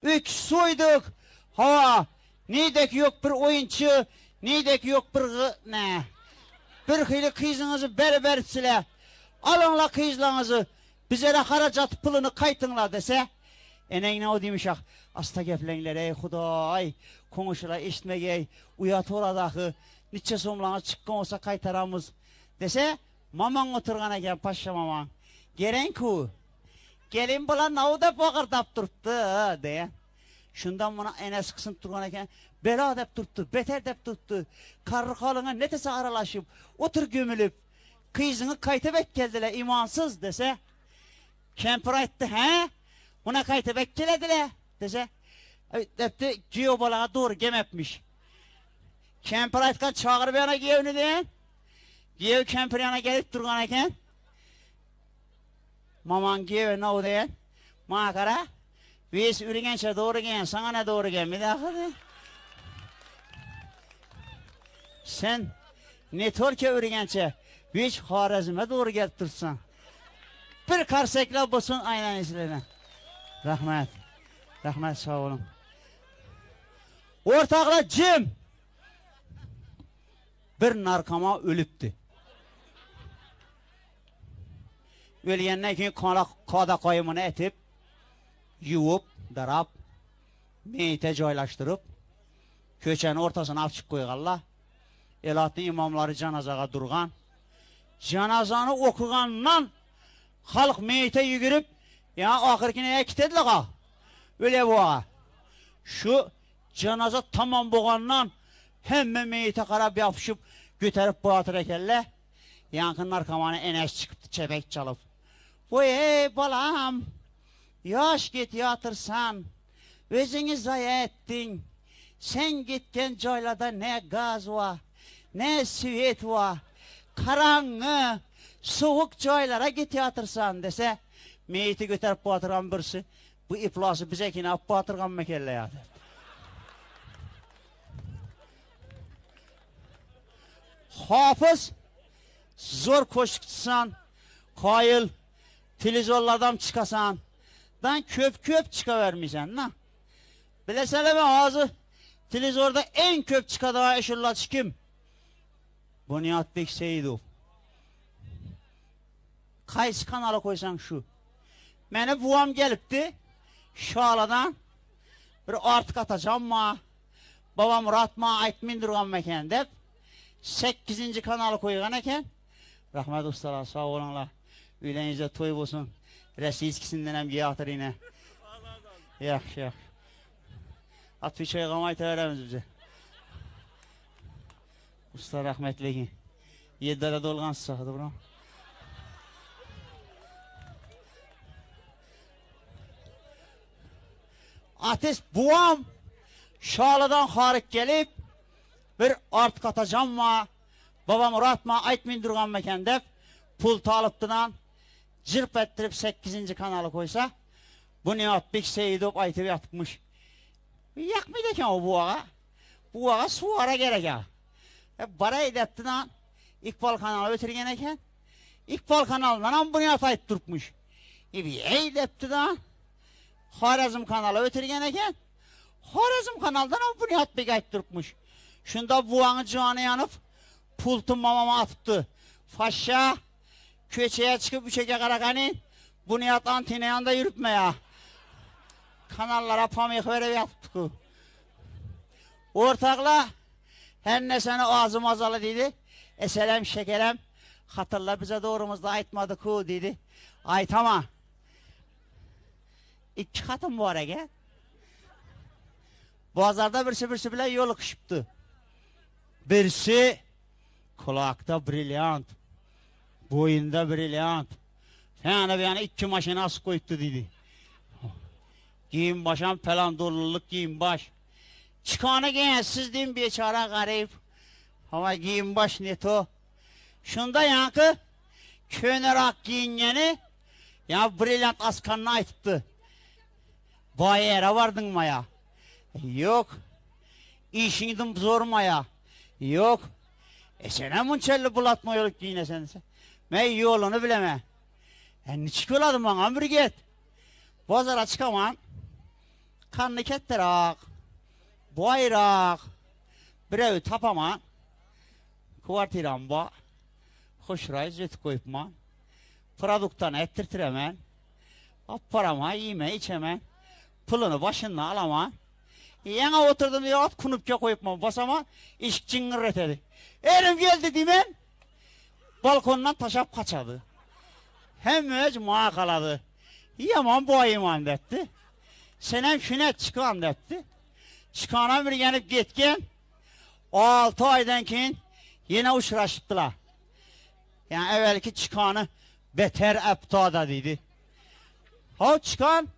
Üç soyduk. Ha, nidek yok bir oyuncu, nidek yok bir ne? Bir hili kıyızınızı beri sile. Alınla kıyızlarınızı, bize de haracat pılını kaytınla dese. Eneyne o demişak, asta geplenler ey Huday, konuşula işitmegey, uyat oradakı, niçe somlana çıkkın olsa kaytaramız dese, maman oturgan eken paşa maman. Geren ku, gelin bula nauda bakırdap duruptu diye. Şundan buna enes kısın turgan eken, bela dep duruptu, beter dep duruptu. Karı kalına netese aralaşıp, otur gömülüp, kıyızını kaytabek geldiler imansız dese. Kempir ayttı he? Buna kaytabek gelediler dese. Depti giyo balağa doğru gemepmiş. Kempir aytkan çağır bir yana giyevini deyin. Giyev kempir yana gelip durgan eken. Maman giyev ne o deyin. Makara. Biz ürgençe doğru gel, sana ne doğru gel, bir daha de. Sen ne Türkiye ürgençe, biz Harazm'e doğru gelip dursan. Bir karsekla bulsun aynen izlene. Rahmet. Rahmet sağ olun. Ortakla Cem. Bir narkoma ölüptü. Ölgenden keyin kada koyumunu etip, yuvup, darap, meyite joylashtirib, köçeni ortasına açık koyganlar. Elatın imamları canazaga durgan. Janazanı okugandan halk meyite yugurib, ya ahirkine ekitediler ha. Öyle bu ha. Şu canaza tamam boğandan hemme meyite karab yapışıp götürüp boğatır ekerler. Yankın narkomanı enes çıktı çepek çalıp. Vay ey balam, yaş git yatırsan, özünü zaya ettin. Sen gitken joylada ne gaz var, ne süvet var. Karanğı, soğuk joylara git yatırsan dese, meyiti götürüp boğatıran birisi, bu iplası bizekine ap boğatırgan mekelle yadır. Hafız, zor koşuksan, kayıl, televizorlardan çıkasan, dan köp çıkavermişsen, na. Bilesene ben ağzı, televizorda en köp çıkadağı eşirlaç kim? Bu Nihat Bek Seyidov. Kaysi kanala koysan şu. Mene buam gelipti, Şaladan, bir artık atacağım ma, babam Ratma aytmindirgan meken dep, 8. kanalı koygan eken. Rahmet ustalar sağ olanlar. Üylenize toy olsun. Resiskisinden hem giyatır yine. Yaxşı. At bir çay qamayt veremiz bize. Usta rahmetliğin. 7'de dolgan sıçadı bura. Ateş buam Şalıdan harik gelip bir artık atacağım ma, babam Muratma aytmindirgan meken dep, pul talıptıdan cırp ettirip 8. kanalı koysa, bu Nihat Bek Seyidov aytıp yatıpmış. Yakmaydı eken o buağa. Buağa suara gerek ya. Bara edettiğinden İkbal kanalı ötürgen eken, İkbal kanalından bu Nihat ayıp durupmuş. Eydettiğinden Harazm kanalı ötürgen eken, Harazm kanaldan bu Nihat Bek ayıp durupmuş. Şunda buağın canı yanıp, pultun mamama atıptı. Faşa, köçeye çıkıp üçeke karakanin, bu Nihat antine yanında yürütme ya. Kanallara pamuk verip yatıptı. Ortakla, her ne sana ağzım azalı dedi. Eselem şekerem, hatırla bize doğrumuzda aytmadı ku dedi. Aytama. 2 katım bu ara gel. Bazarda birisi bile yolu kışıptı. Birisi kulakta brilyant, boyunda brilyant. Yani bir yana 2 maşinası koydu dedi. Giyim başam falan doluluk giyim baş. Çıkanı giyensiz diyeyim bir çare garip. Ama giyim baş neto. Şunda yankı könerak giyingeni ya brilyant askanına aytıptı. Bayera vardın mı ya? Yok. İşindim zor mu ya? Yok. Sen munçelli bulatma yoluk giyine sen. Ben yolunu bileme. Ne çıkıyordun bana bir git. Pazara çıkamam. kanını kettirak, bayrak, birevi tapaman, kuvartiram ba, hoşray zötü koyupman, produktan ettirtiremen, parama yeme içemen, pulunu başından alaman, yana oturdum diye at kunupça koyupman basama, iş cingir etedi. Erim geldi demen, balkondan taşap kaçadı. Hem öz mağa kaladı. Yaman boyayman detti. Senem şuna çıkan detti. Çıkana bir gelip gitken 6 aydan keyin yine uçraşıptılar. Yani evvelki çıkanı beter eptada dedi. Ha çıkan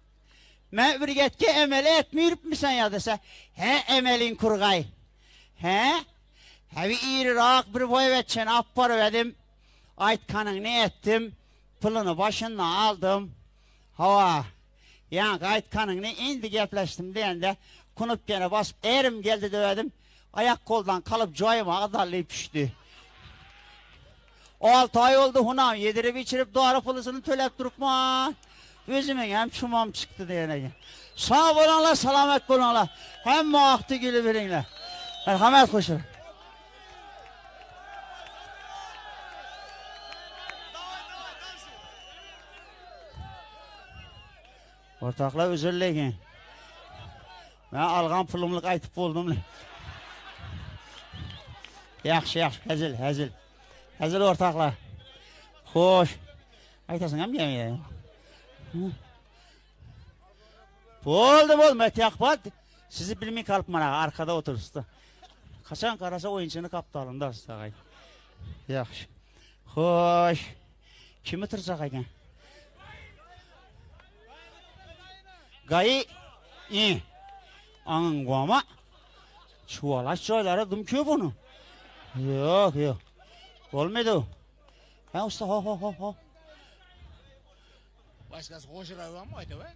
men bir getke emeli etmeyip misin ya dese. He emelin kurgay. He bir iri rak bir boy vetçen appar verdim. Aytkanın ne ettim? Pulunu başından aldım. Hava. Yani aytkanın ne indi gepleştim deyende kunup gene basıp erim geldi dövedim. Ayak koldan kalıp joyuma adarlayıp düştü. O 6 ay oldu hunam yedirip içirip doğru pulısını tölep durupma. Özümün hem çumam çıktı diyene. Sağ olanlar selamet olanlar. Hem muaktı gülü birinler. Merhamet koşur. Ortaklar özürleyin. Ben algan pulumluk aytıp oldum. Yaxşı, hazır. Hazır ortaklar. Hoş. Aytasın hem yemeğe. Oldu metiyakbat. Sizi bilmeyi kalıp bana arkada oturursa. Kaçan karasa oyuncunu kaptalında ıstağay. Yaxşı. Hoş. Kimi tırsak ayken? Gayı iyi. Anın guama. Çuvalaş çaylara dümküyor bunu. Yok. Olmadı o. Ha usta ha. Başkası koşurar var mı acaba?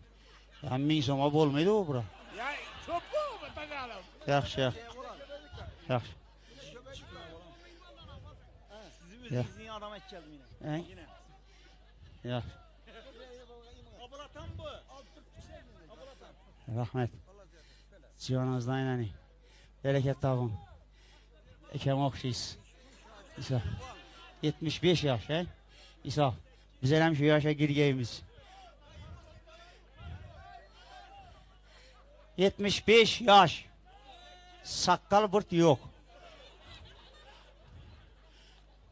Ya min soma olmadı o bura. Ya çok bu bakalım. Yaxşı. Sizin adam etkeldim yine. Ya. Ablatan bu. Rahmet. Civanınızdan inani. Bereket tabun. Ekem okşayız. İsa. 75 yaş he. İsa. Bize hem şu yaşa girgeyimiz. 75 yaş. Sakkal bırt yok.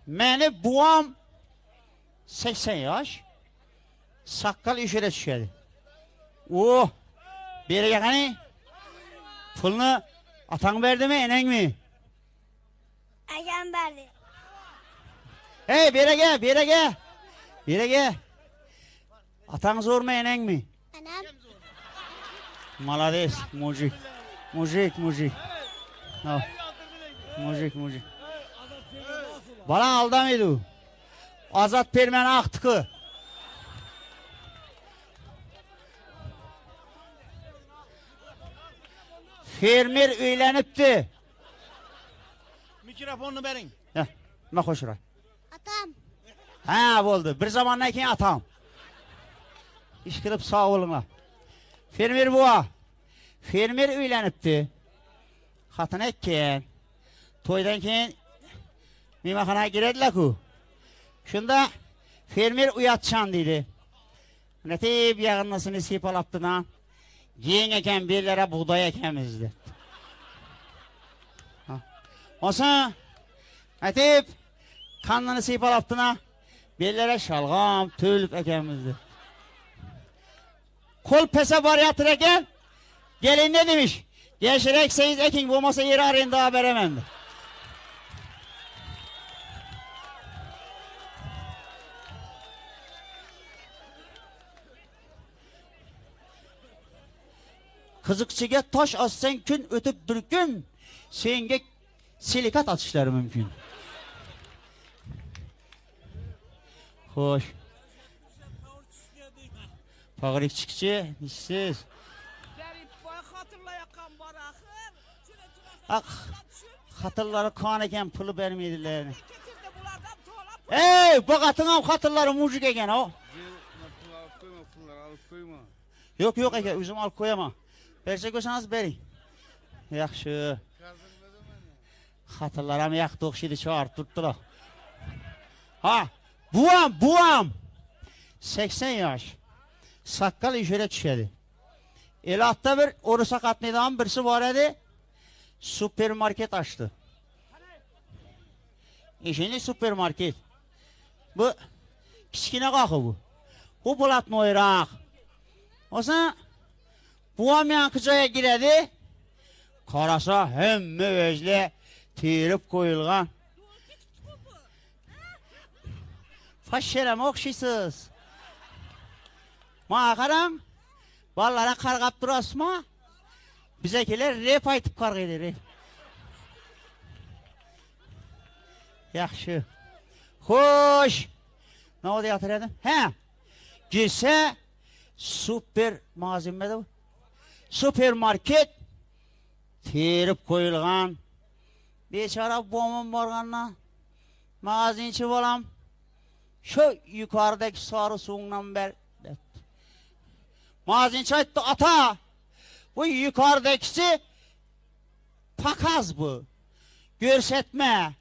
Meni buam 80 yaş. Sakkal işe düşedi. Oh. Bir yakani. Pulunu atan verdi mi enen mi? Ayağım verdi. Hey bir gel. Atan zor mu enen mi? Anam. Malades, mucik. Ha. Mucik. Bana aldamaydı. Azat permen aktıkı. Fermer öğlenipti. Mikrofonunu verin. Heh, ne hoşuray. Atam. Ha oldu. Bir zamandan keyin atam. İş kılıp sağ olun. Fermer buğa. Fermer öğlenipti. Hatın ekken. Toydan keyin mimahana girediler ku. Şunda fermer uyatçan dedi. Netip yağınlasını sipalaptıdan. Giyin eken birlere buğday ekemizdi. Olsa netip kanını sipalaptına birlere şalgam, tülüp ekemizdi. Kol pese var yatır eken gelin ne demiş? Geçir ekseyiz ekin bulmasa yeri arayın daha veremem. Kızıkçıga taş atsan gün ötüp bir gün senge silikat atışları mümkün. Hoş. Fağrik çıkıcı, işsiz. Ah, hatırları kan eken pulu vermeydiler. Hey, bak atın hatırları mucuk eken o. Yok eken, üzüm alıp koyama. Versek olsanız bering. Yaxşı. Hatırlaram yaktı okşaydı çağırıp tuttular. Ha, buam. 80 yaş. Sakkal işere düşedi. Elatta bir oru sakatlıdan birisi var idi. Süpermarket açtı. İşini süpermarket. Bu kichkina qaqı bu. Bu bulatma oyraq. O zaman buam yankı joya giredi. Qarasa hemme özle terip koyulgan. Faşşerem okşaysız. Mağa qarang. Ballara qargap durasma. Bizekiler rep aytıp qargıydı rep. Yaxşı. Hoş. Ne oldu yatır edim? He. Girse süper malzeme de bu. Süpermarket terip koyulgan. Beçara bomum barganla. Mağazinçi bolam. Şu yukarıdaki sarı soğundan beri. Mağazinçi ayıttı ata. Bu yukarıdakisi pakaz bu. Görsetme.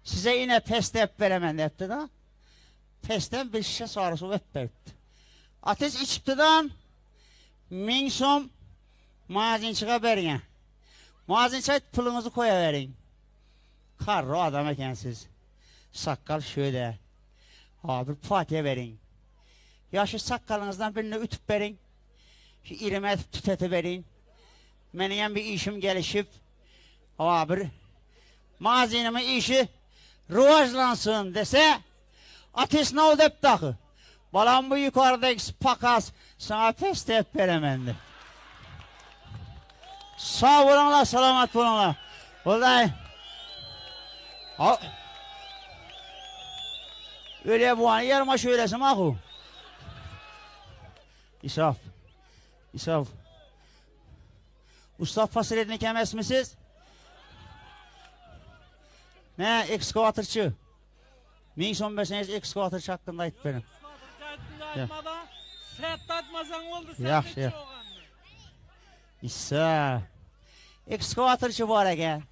Size yine pestep veremem depti da. Pestten bir şişe sarı su verdi. Ateş içiptidan 1000 som mağazinçiye verin. Mağazinçiye pulunuzu koyuverin. Karro adam ekensiz. Sakkal şöyle. Bir Fatih'e verin. Ya şu sakkalınızdan birini ütüp verin. Şu irime tüteti verin. Benim bir işim gelişip bir mağazinimin işi ruvajlansın dese ateş ne oldu hep takı. Balam bu yukarıdaki pakas sana pestep veremendi. Sağ olunlar, selamat olunlar. Vallahi öyle bu an yarıma şöylesin ahu. İsaf. Usta fasiletini kemez misiniz? Ne ekskavatörçü? 1015'iniz ekskavatörçü hakkında ayıp benim. Set atmasan oldu sen Yaxşı. de İsa. Ekskavatörçü var eken.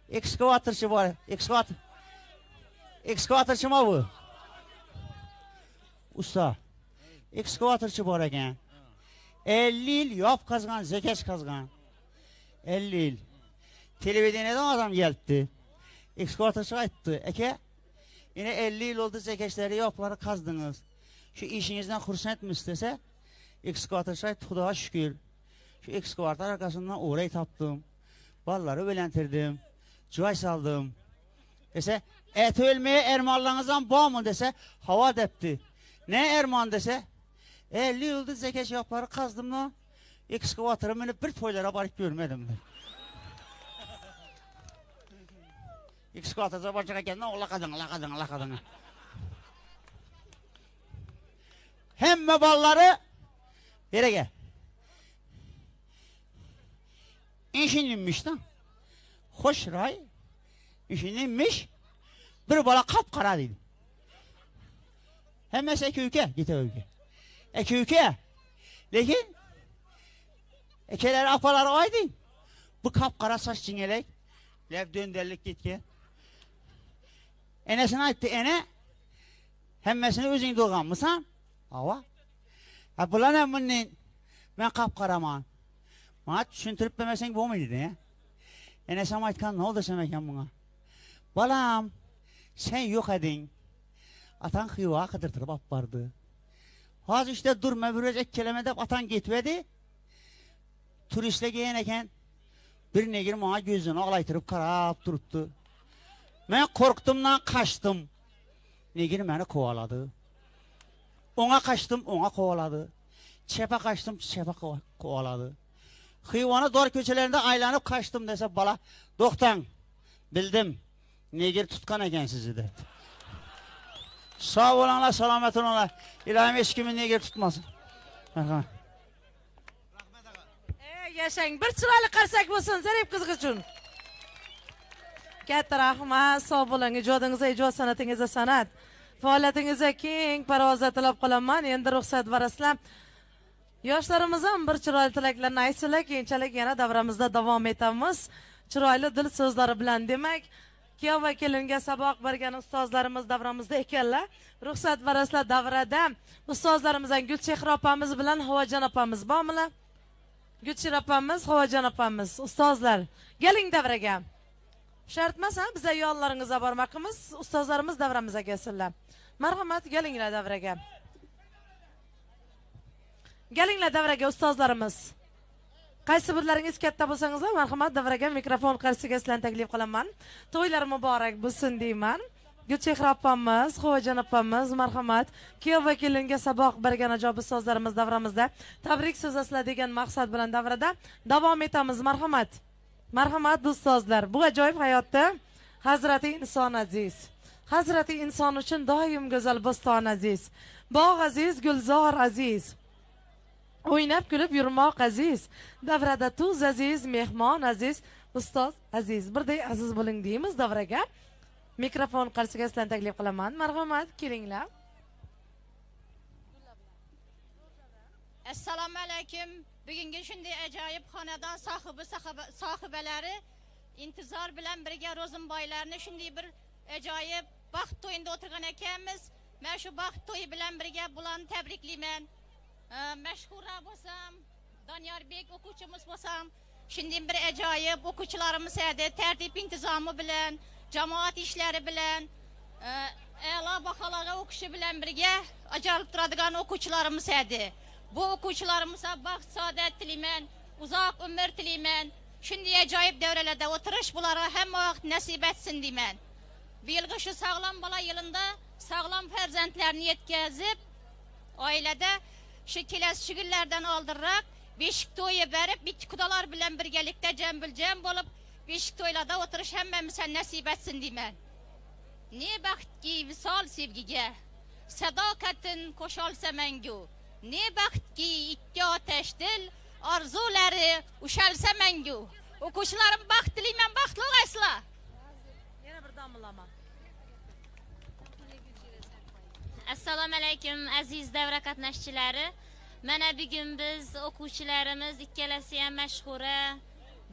Ekskavatörçü var. Ekskavatörçü mü bu? Usta. Ekskavatörçü var eken. 50 yıl yap kazgan, zekeç kazgan. 50 yıl. Televizyonda adam geldi. Ekskavatörçü ayıttı. Eke, yine 50 yıl oldu zekeçleri yapları kazdınız. Şu işinizden kursan etmiş dese, ekskavatörçü ayıttı. Xudağa şükür. Şu ekskavatör arkasından orayı taptım. Balları ölentirdim. Cüvay saldım. Dese, et ölmeye ermanlarınızdan bağ mı dese, hava depti. Ne erman dese, 50 yıldır zekeç yapları kazdım da, ekskavatörü beni bir toylara barıp görmedim de. Ekskavatörü başka kendine o lakadın. Hemme balları, yere gel. İşin inmiş da. Hoş ray. İşin inmiş. Bir bala kapkara dedi. Hemen eke git ülke. Eke. Lakin ekeler apaları aydı. Bu kapkara saç çingelek. Lev dönderlik gitken. Enesine ayıttı ene. Hemmesini özün doğan mısın? Ava. Ha bulan emmin ben kapkaraman. Bana düşüntürüp demesen bu muydu ya? Enesem aytkan ne oldu semeken buna? Balam sen yok edin. Atan hıyva kıdırtırıp appardı. Haz işte durma biraz ekkeleme de atan gitmedi. Turistle giyen eken bir negir bana gözünü ağlaytırıp karap duruptu. Ben korktumdan kaçtım. Negir beni kovaladı. Ona kaçtım, ona kovaladı. Çepe kaçtım, çepe kovaladı. Hıyvanı doğru köçelerinde aylanıp kaçtım dese bala. Doktan, bildim. Negir tutkan eken sizi de. Sağ olanlar, selamet olanlar. İlahim hiç kimin negir tutmasın. Yaşang bir chiroyli qarsak bo'lsin Zarif qiz uchun. Katta rahmat, sog' bo'ling, ijodingizga ijod, sanatingizga sanat. Faoliyatingizga keng parvozlar tilab qolaman. Endi ruxsat berasizlar. Yoshlarimiz ham bir chiroyli tilaklarni aytsalar, keyinchalik yana davramizda davom etamiz. Chiroyli dil so'zlari bilan demak, kuyov va kelinga saboq bergan ustozlarimiz davramizda ekanlar. Ruxsat berasizlar, davrada ustozlarimizdan Gulchehra opamiz bilan Havojon opamiz bormilar? Gulchehra opamiz, Havojon opamiz, ustozlar, keling davraga. Shart emas, biz yo'llaringizga bormoqimiz, ustozlarimiz davramizga kelsinlar. Marhamat, kelinglar davraga. Kelinglar davraga ustozlarimiz. Qaysi birlaringiz katta bo'lsangizlar, marhamat davraga mikrofon qarshisiga sizlarni taklif qilaman. To'ylar muborak bo'lsin deyman. Gulchehra opamiz, Havojon opamiz, marhamat. Kuyov va kelinga saboq bergan ajoyib ustozlarimiz davramizda tabrik so'zlasizlar degan maqsad bilan davrada davom etamiz. Marhamat. Marhamat ustozlar. Bu ajoyib hayotda Hazrati inson aziz. Hazrati inson uchun doim go'zal bo'ston aziz. Bog' aziz, gulzor aziz. O'ynab kulib yurmoq aziz. Davrada tuz aziz, mehmon aziz, ustoz aziz. Birday aziz bo'ling deymiz davraga. Mikrofon qarshisiga sizlarni taklif qilaman. Marhamat, kelinglar. Assalomu alaykum. Bugungi shunday ajoyib xonadon sohibalari intizor bilan birga Ro'zimboylarni shunday bir ajoyib baxt to'yida o'tirgan ekanmiz. Men shu baxt to'yi bilan birga bularni tabriklayman. Mashhura bo'lsam, Donyorbek o'quvchimiz bo'lsam, shunday bir ajoyib o'quvchilarimiz edi, tartib intizomi bilan, jamoat ishlari bilan, a'lo baholarga o'qishi bilan birga ajoyib turadigan o'quvchilarimiz edi. Bu o'quvchilarimizga baxt, saodat tilayman, uzoq umr tilayman. Shunday ajoyib davralarda o'tirish bularga hamma vaqt nasib etsin deyman. Bu yilgi shu sog'lom bola yilida sog'lom farzandlarni yetkazib, oilada shu kelasi kunlardan oldinroq beshik to'yi berib, bitta qudalar bilan birgalikda jam bo'lib, beshik to'ylarda o'tirish hammamizga nasib etsin deyman. Ne baxtki visol sevgiga, sadoqatin qo'sholsa mangu. Ne baxtki ikki otash dil, orzulari ushalsa mangu. O'quvchilarim baxt tilayman, baxtli o'g'aysizlar. Yana bir damlama. Assalomu alaykum aziz davra qatnashchilari. Mana bugun biz o'quvchilarimiz ikkalasi ham mashhura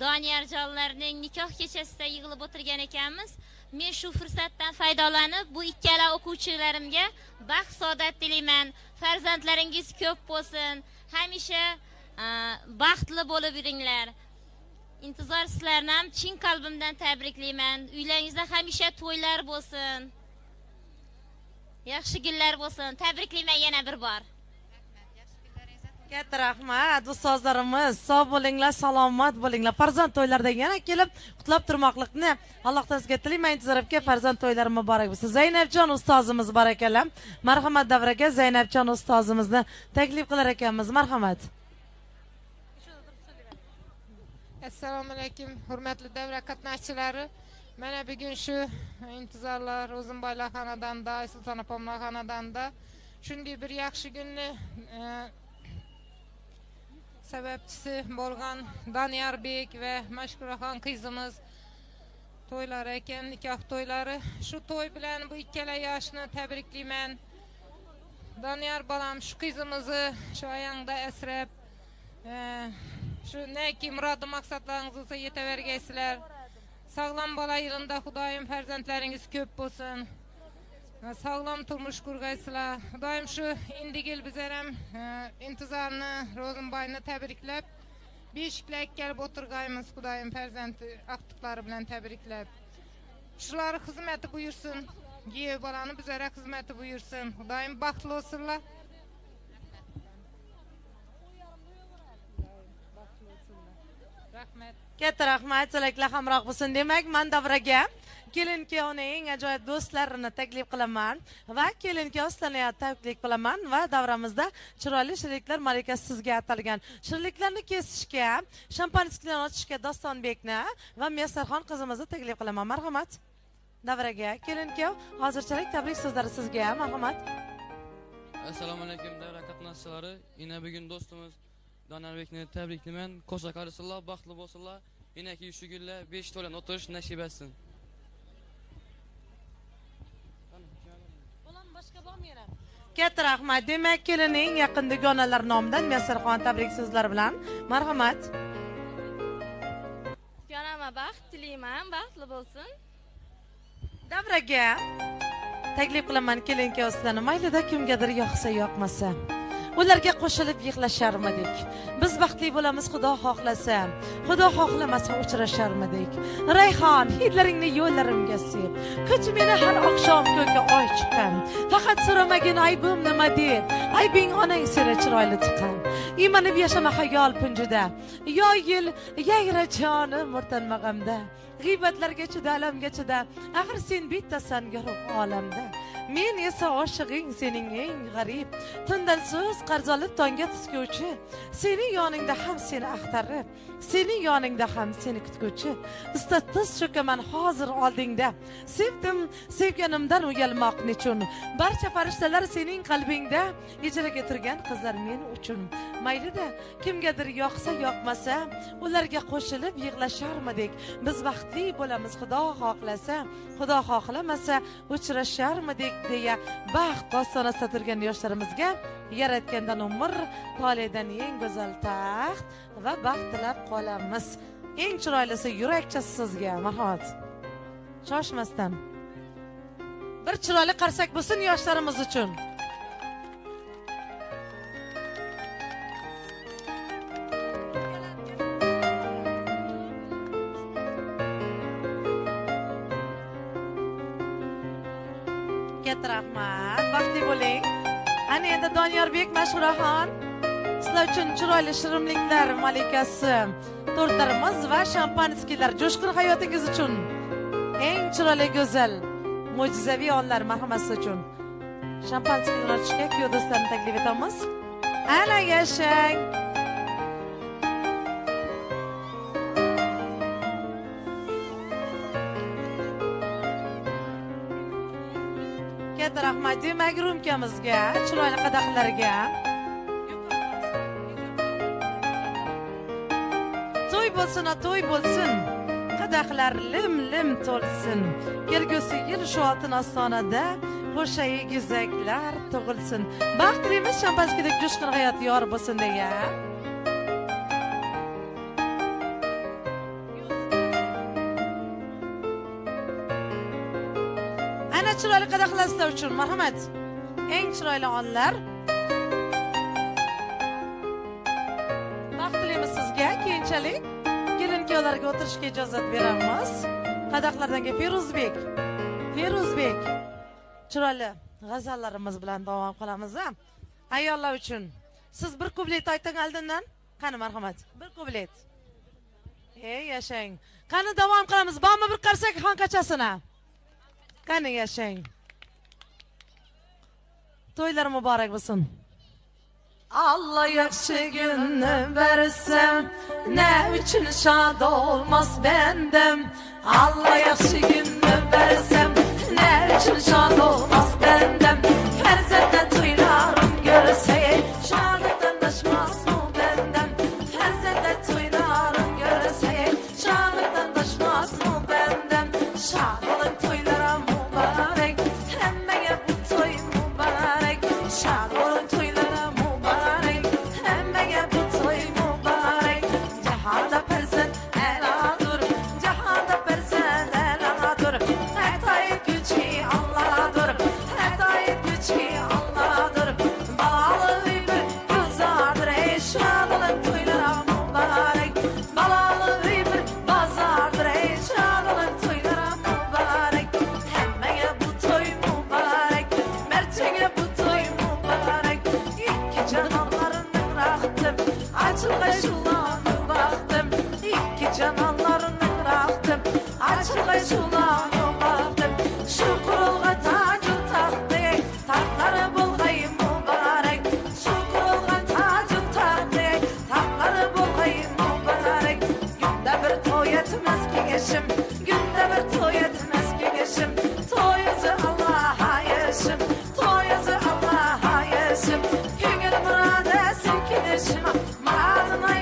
Doniyorjonlarning nikoh kechasida yig'ilib o'tirgan ekanmiz. Men shu fursatdan foydalanib bu ikkala o'quvchilarimga baxt, saodat tilayman. Farzandlaringiz ko'p bo'lsin. Hamisha baxtli bo'lib yuringlar. Intizor sizlarni ham chin qalbimdan tabriklayman. Uylaringizda hamisha to'ylar bo'lsin. Yaxshi kunlar bo'lsin. Tabriklayman yana bir bor. Katta rahmat ustozlarimiz. Sog' bo'linglar, salomat bo'linglar. Farzand to'ylarida yana kelib qutlab turmoqlikni Allohdan sizga tilayman. Intizorobga farzand to'ylari muborak bo'lsin. Zaynabjon ustozimiz barakallah. Marhamat davraga Zaynabjon ustozimizni taklif qilar ekanmiz. Marhamat. Assalomu alaykum hurmatli davra qatnashchilari. Mana bugun shu intizorlar Ro'zimboylar xonadonida, Sulton opamlar xonadonida shunday bir yaxshi kunni sababchisi bo'lgan Donyorbek va Mashkuraxon qizimiz to'ylari ekan, nikoh to'ylari. Shu to'y bilan bu ikkala yoshni tabriklayman. Doniyor bolam shu qizimizni shu ayangda asrab, shu neki murod maqsadlaringiz bo'lsa yetavergaysizlar. Sağlam bola yılında Xudoyim farzandlaringiz ko'p bo'lsin. Sağlam turmush qurgaysizlar. Xudoyim shu indigil bizlar ham intizorni Ro'zimboyni tabriklab, beshiklar kelib o'tirgaymiz. Xudoyim farzand aqtiqlari bilan tabriklab. Shular xizmati buyursin. Giyev bolani bizlarga xizmati buyursin. Xudoyim baxtli bo'lsinlar. Rahmat. Katta rahmat, tilaklar hamroh bo'lsin. Demak, men davraga kelin kuyovning ajoyib do'stlarini taklif qilaman va kelin kuyov sizlarni taklif qilaman va davramizda chiroyli shirinliklar malikasi sizga atalgan. Shirinliklarni kesishga, shampansklarni ochishga Dostonbekni va Mesarxon qizimizni taklif qilaman. Marhamat. Davraga kelin kuyov hozirchalik tabrik so'zlari sizga. Marhamat. Assalomu alaykum davra qatnashchilari. Yana bugun do'stimiz Donyorbekni tabriklayman. Qo'sha qarisinlar, baxtli bo'lsinlar. Yenaki shu kunlar 5 to'lan o'tirish nasib etsin. Bo'lam boshqa bormi yana? Katta rahmat. Demak, kelining yaqin dugonalar nomidan Mesarxon tabrik so'zlari bilan. Marhamat. Yonama baxt tilayman, baxtli bo'lsin. Davraga taklif qilaman kelinki ustidan maylida kimgadir yoqsa yoqmasa. Ularga qo'shilib yig'lasharmidik. Biz baxtli bo'lamiz Xudo xohlasa. Xudo xohlamasa uchrasharmidik. Rayhon, hidlaringni yo'llarimga sep. Kuch meni har oqshom ko'kka oy chiqqan. Faqat so'ramagin aybim nima deb. Aybing onang seni chiroyli chiqqan. Imanib yashama xayol punjida. Yo yil yayra jonim o'rtanmag'amda. G'iybatlarga chida, alamga chida. Axir sen bittasan yorug' olamda. Men esa oshig'ing sening eng g'arib. Tundan so'z qarz olib tonga tuskuvchi. Sening yoningda ham seni axtarib, sening yoningda ham seni kutguvchi. Istatsiz cho'kaman hozir oldingda. Sevdim, sevganimdan uyalmoq nechun. Barcha farishtalar sening qalbingda, ijaraga turgan qizlar men uchun. Maylida kimgadir yoqsa yoqmasa, ularga qo'shilib yig'lasharmidik. Biz baxtli bo'lamiz Xudo xohlasa, Xudo xohlamasa uchrasharmidik deya baxt ostonasida turgan yoshlarimizga yaratgandan umr, Toledan eng go'zal taxt va baxt tilab qolamiz. Eng chiroylisi yurakchasi sizga. Marhamat. Shoshmasdan. Bir chiroyli qarsak bo'lsin yoshlarimiz uchun. Katta rahmat. Baxtli bo'ling. Ana endi Donyorbek Mashhuraxon sizlar uchun chiroyli shirinliklar malikasi, tortlarimiz va shampanskilar jo'shqin hayotingiz uchun eng chiroyli go'zal mo'jizaviy onlar marhamat uchun shampanskilar ochishga kuyov do'stlarni taklif etamiz. Ana yashang. Katta rahmat demak rumkamizga, chiroyli qadaqlarga. To'y bo'lsin, to'y bo'lsin. Qadaqlar lim-lim to'lsin. Kelgusi yil shu oltin ostonada qo'sha egizaklar tug'ilsin. Baxt tilaymiz shampanskidek jo'shqin hayot yor bo'lsin deya. Ana chiroyli qadaqlaslar uchun marhamat. Eng chiroyli onlar. Baxt tilaymiz sizga. Keyinchalik kelin-kuyovlarga o'tirishga ijozat beramiz. Qadaqlardan Feruzbek. Feruzbek. Chiroyli g'azallarimiz bilan davom qilamiz. Ayollar uchun siz bir kublet ayting oldindan. Qani marhamat. Bir kublet. Ey yashang. Qani davom qilamiz. Bormi bir qarsak xonqachasini? Qani yashang. To'ylar muborak bo'lsin. Allah yaxshi günni versem, ne üçün şad olmaz bendem. Allah yaxshi günni versem, ne üçün şad olmaz bendem. Ferzende toylarım görsey, şadıktan taşmaz mı bendem. Ferzende toylarım görsey, şadıktan taşmaz mı bendem. Şad olun toylara mübarek, hemmeye bu toy mübarek. Şad olun toylara mübarek, hemmeye bu toy mübarek. Cihanda persen eladır, cihanda persen eladır. Etayet güçki Allah'dır, etayet güçki Allah'dır. Balalı bir güzeldir, şad olun toylara mübarek. Balalı bir pazardır, şad olun toylara mübarek. Hemmeye bu toy mübarek, merçene bu toy mübarek. İki cananlarının rahtım, açılga şulanı baktım. İki cananlarının rahtım, açılga şulanı baktım. Şu kurulga tacı taktı, takları bulgayım mübarek. Şu kurulga tacı taktı, takları bulgayım mübarek. Günde bir toy etmez ki geçim, günde bir toy etmez ki geçim. Toyuzu Allah'a yaşım, toyuzu Allah'a yaşım. Güngül murad etsin ki neşim, muradına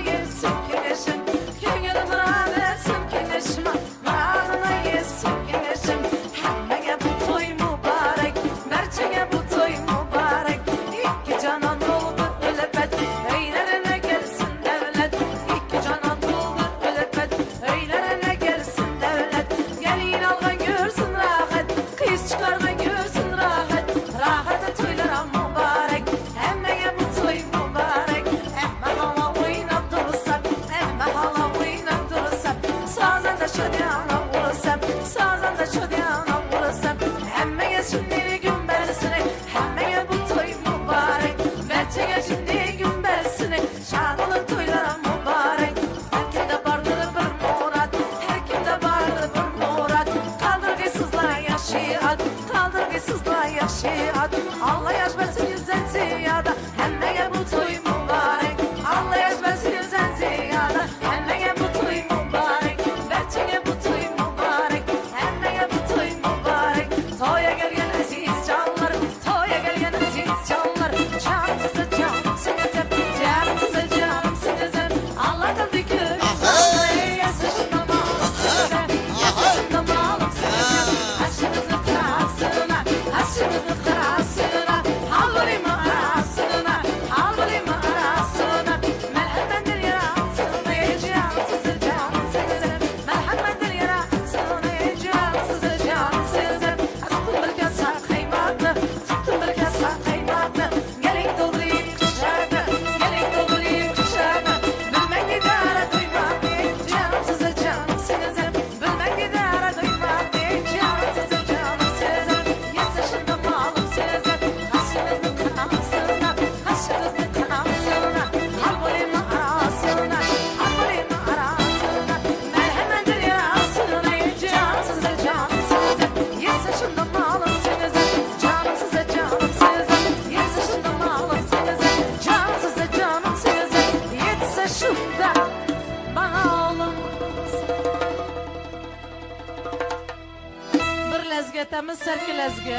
ketamiz serki lezgi.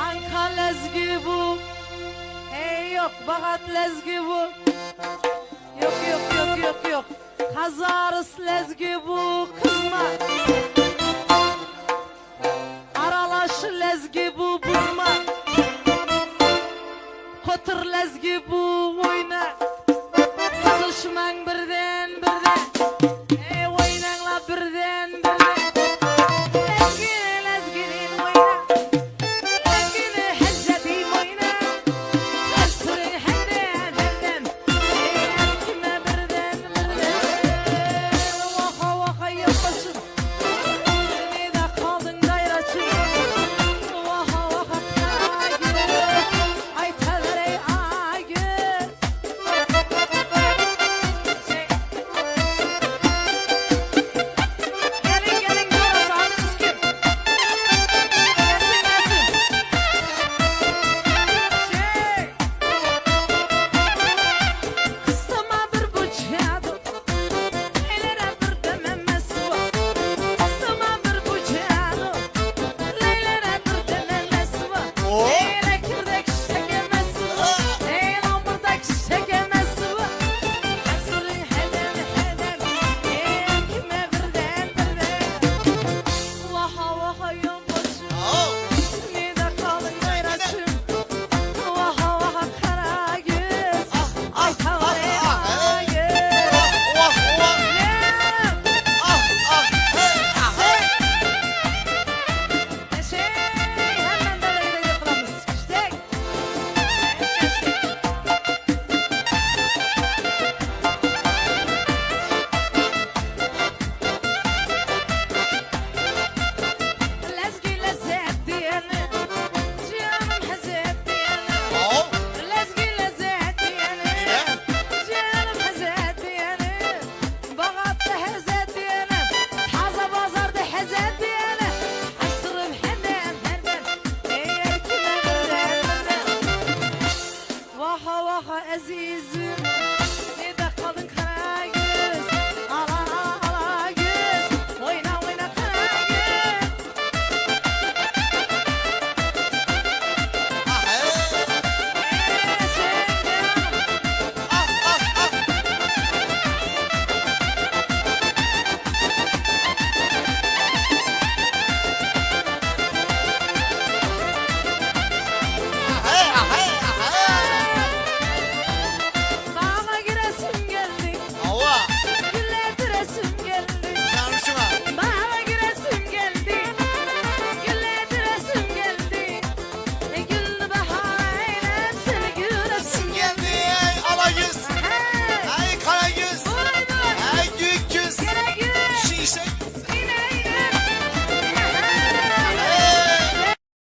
Anka lezgi bu. Hey yok, Bagat lezgi bu. Yok. Hazarıs lezgi bu, kızma. Aralaş lezgi bu, buzma. Kotur lezgi bu, oyna.